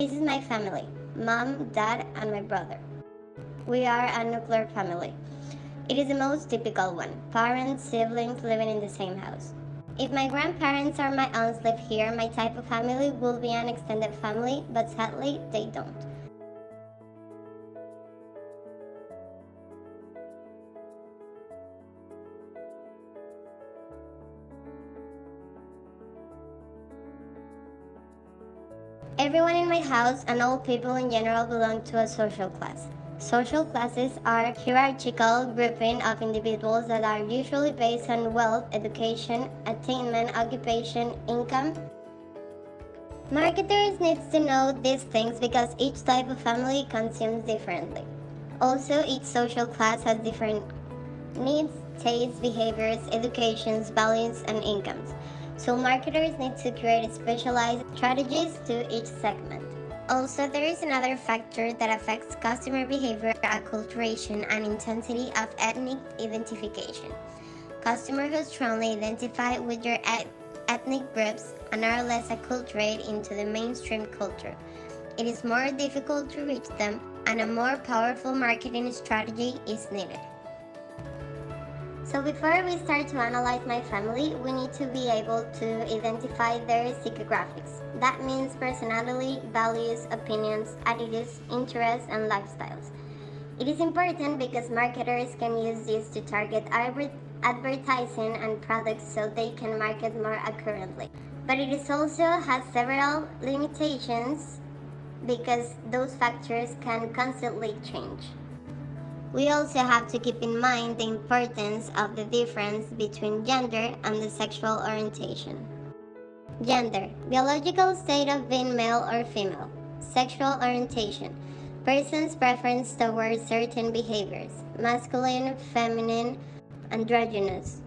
This is my family: mom, dad, and my brother. We are a nuclear family. It is the most typical one: parents, siblings living in the same house. If my grandparents or my aunts live here, my type of family will be an extended family, but sadly, they don't. Everyone in my house and all people in general belong to a social class. Social classes are hierarchical grouping of individuals that are usually based on wealth, education, attainment, occupation, income. Marketers need to know these things because each type of family consumes differently. Also, each social class has different needs, tastes, behaviors, educations, values, and incomes. So marketers need to create specialized strategies to each segment. Also, there is another factor that affects customer behavior: acculturation and intensity of ethnic identification. Customers who strongly identify with their ethnic groups and are less acculturated into the mainstream culture. It is more difficult to reach them, and a more powerful marketing strategy is needed. So before we start to analyze my family, we need to be able to identify their psychographics. That means personality, values, opinions, attitudes, interests, and lifestyles. It is important because marketers can use this to target advertising and products so they can market more accurately. But it is also has several limitations because those factors can constantly change. We also have to keep in mind the importance of the difference between gender and the sexual orientation. Gender: biological state of being male or female. Sexual orientation: person's preference towards certain behaviors. Masculine, feminine, androgynous.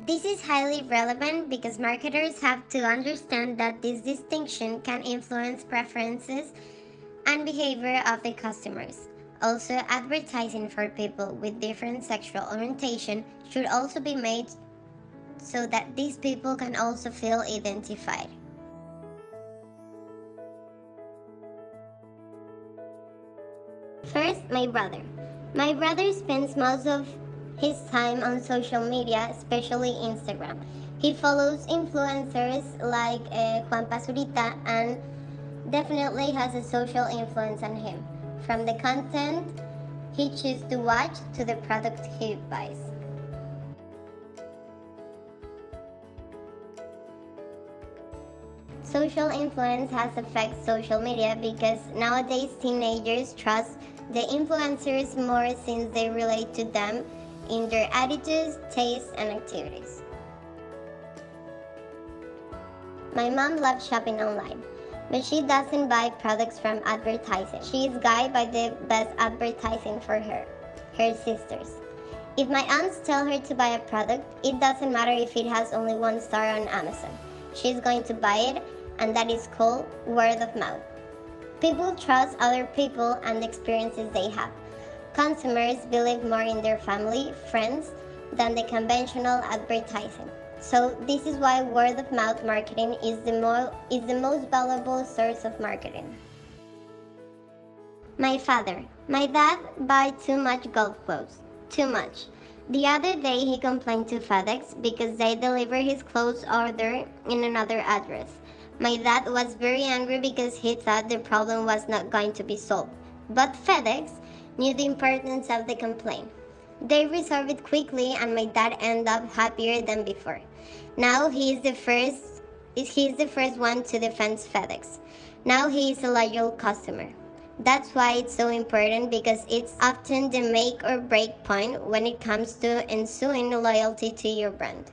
This is highly relevant because marketers have to understand that this distinction can influence preferences and behavior of the customers. Also, advertising for people with different sexual orientation should also be made so that these people can also feel identified. First, my brother. My brother spends most of his time on social media, especially Instagram. He follows influencers like Juan Pazurita and definitely has a social influence on him, from the content he chooses to watch to the product he buys. Social influence has affected social media because nowadays teenagers trust the influencers more since they relate to them in their attitudes, tastes, and activities. My mom loves shopping online, but she doesn't buy products from advertising. She is guided by the best advertising for her sisters. If my aunts tell her to buy a product, it doesn't matter if it has only 1 star on Amazon. She's going to buy it, and that is called word of mouth. People trust other people and the experiences they have. Consumers believe more in their family, friends, than the conventional advertising. So this is why word of mouth marketing is the most valuable source of marketing. My father. My dad buys too much golf clothes. Too much. The other day he complained to FedEx because they deliver his clothes order in another address. My dad was very angry because he thought the problem was not going to be solved. But FedEx knew the importance of the complaint. They resolved it quickly and my dad ended up happier than before. Now he is the first one to defend FedEx. Now he is a loyal customer. That's why it's so important, because it's often the make or break point when it comes to ensuing loyalty to your brand.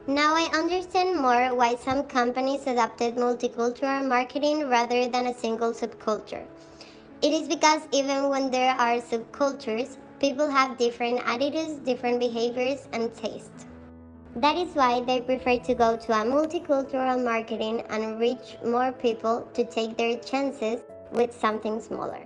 Now I understand more why some companies adopted multicultural marketing rather than a single subculture. It is because even when there are subcultures, people have different attitudes, different behaviors, and tastes. That is why they prefer to go to a multicultural marketing and reach more people to take their chances with something smaller.